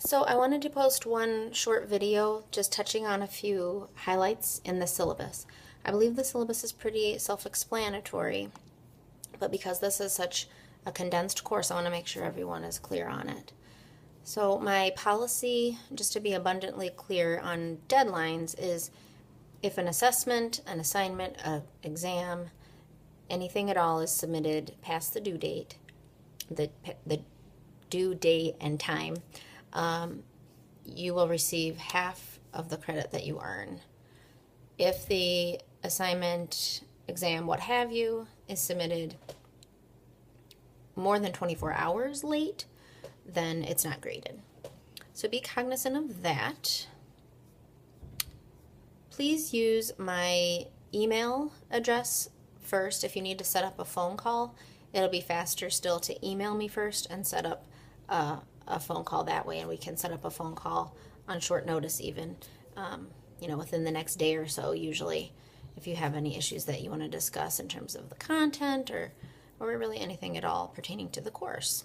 So I wanted to post one short video just touching on a few highlights in the syllabus. I believe the syllabus is pretty self-explanatory, but because this is such a condensed course, I want to make sure everyone is clear on it. So my policy, just to be abundantly clear on deadlines, is if an assessment, an assignment, an exam, anything at all is submitted past the due date, the due date and time, you will receive half of the credit that you earn. If the assignment, exam, what have you, is submitted more than 24 hours late, then it's not graded. So be cognizant of that. Please use my email address first. If you need to set up a phone call, it'll be faster still to email me first and set up a phone call that way, and we can set up a phone call on short notice even, within the next day or so usually, if you have any issues that you want to discuss in terms of the content or really anything at all pertaining to the course.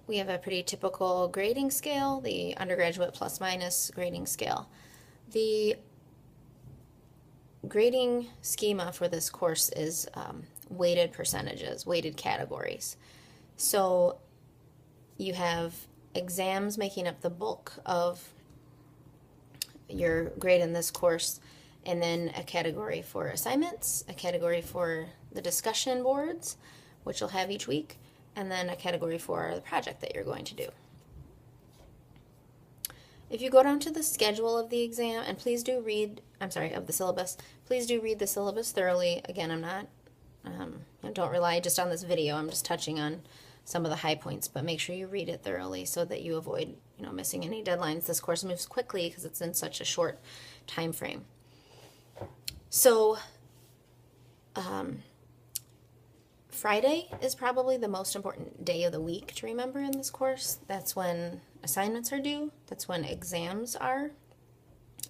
We have a pretty typical grading scale, the undergraduate plus minus grading scale. The grading schema for this course is weighted percentages, weighted categories. So you have exams making up the bulk of your grade in this course, and then a category for assignments, a category for the discussion boards, which you'll have each week, and then a category for the project that you're going to do. If you go down to the schedule of the exam, and please do read, of the syllabus, please do read the syllabus thoroughly. Again, I'm not, don't rely just on this video, I'm just touching on some of the high points, but make sure you read it thoroughly so that you avoid, missing any deadlines. This course moves quickly because it's in such a short time frame. So, Friday is probably the most important day of the week to remember in this course. That's when assignments are due. That's when exams are.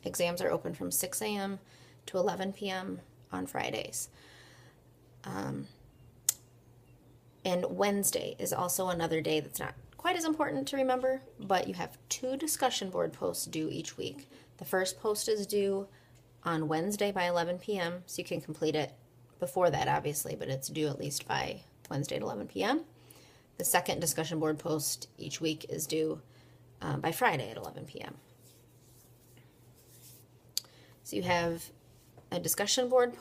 Exams are open from 6 a.m. to 11 p.m. on Fridays. And Wednesday is also another day that's not quite as important to remember, but you have 2 discussion board posts due each week. The first post is due on Wednesday by 11 p.m., so you can complete it before that, obviously, but it's due at least by Wednesday at 11 p.m. The second discussion board post each week is due by Friday at 11 p.m. So you have a discussion board,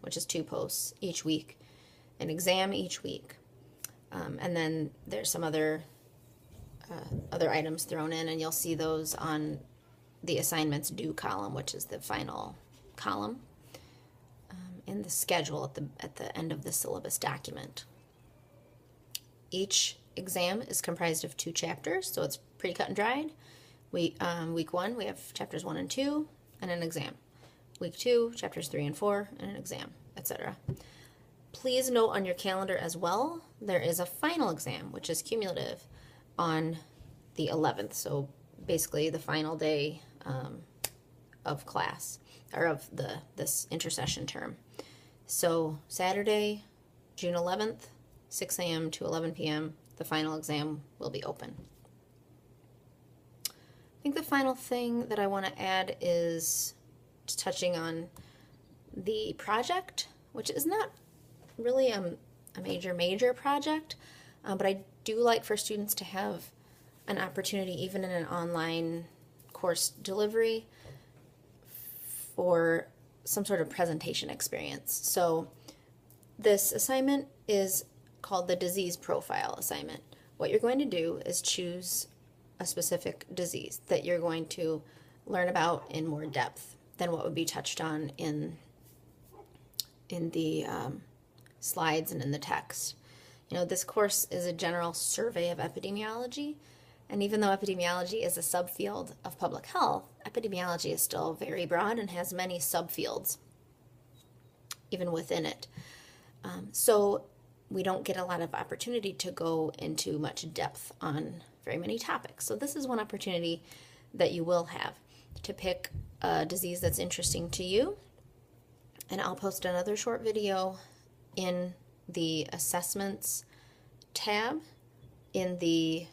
which is 2 posts each week, an exam each week, and then there's some other items thrown in, and you'll see those on the assignments due column, which is the final column in the schedule at the end of the syllabus document. Each exam is comprised of 2 chapters, so it's pretty cut and dried. Week 1, we have chapters 1 and 2 and an exam. Week 2, chapters 3 and 4 and an exam, etc. Please note on your calendar as well, there is a final exam, which is cumulative, on the 11th, so basically the final day of class, or of this intersession term. So Saturday, June 11th, 6 a.m. to 11 p.m., the final exam will be open. I think the final thing that I want to add is just touching on the project, which is not really a major project, but I do like for students to have an opportunity, even in an online course delivery, for some sort of presentation experience. So this assignment is called the disease profile assignment. What you're going to do is choose a specific disease that you're going to learn about in more depth than what would be touched on in the slides and in the text. This course is a general survey of epidemiology, and even though epidemiology is a subfield of public health, epidemiology is still very broad and has many subfields even within it. So we don't get a lot of opportunity to go into much depth on very many topics. So this is one opportunity that you will have to pick a disease that's interesting to you. And I'll post another short video in the assessments tab in the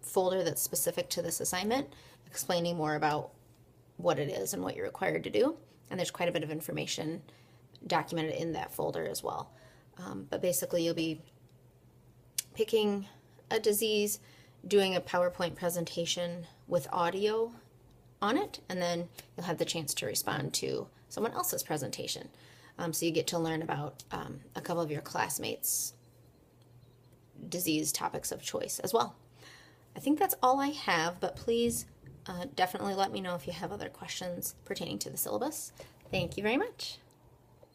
folder that's specific to this assignment, explaining more about what it is and what you're required to do. And there's quite a bit of information documented in that folder as well. But basically you'll be picking a disease, doing a PowerPoint presentation with audio on it, and then you'll have the chance to respond to someone else's presentation. So you get to learn about a couple of your classmates' disease topics of choice as well. I think that's all I have, but please definitely let me know if you have other questions pertaining to the syllabus. Thank you very much.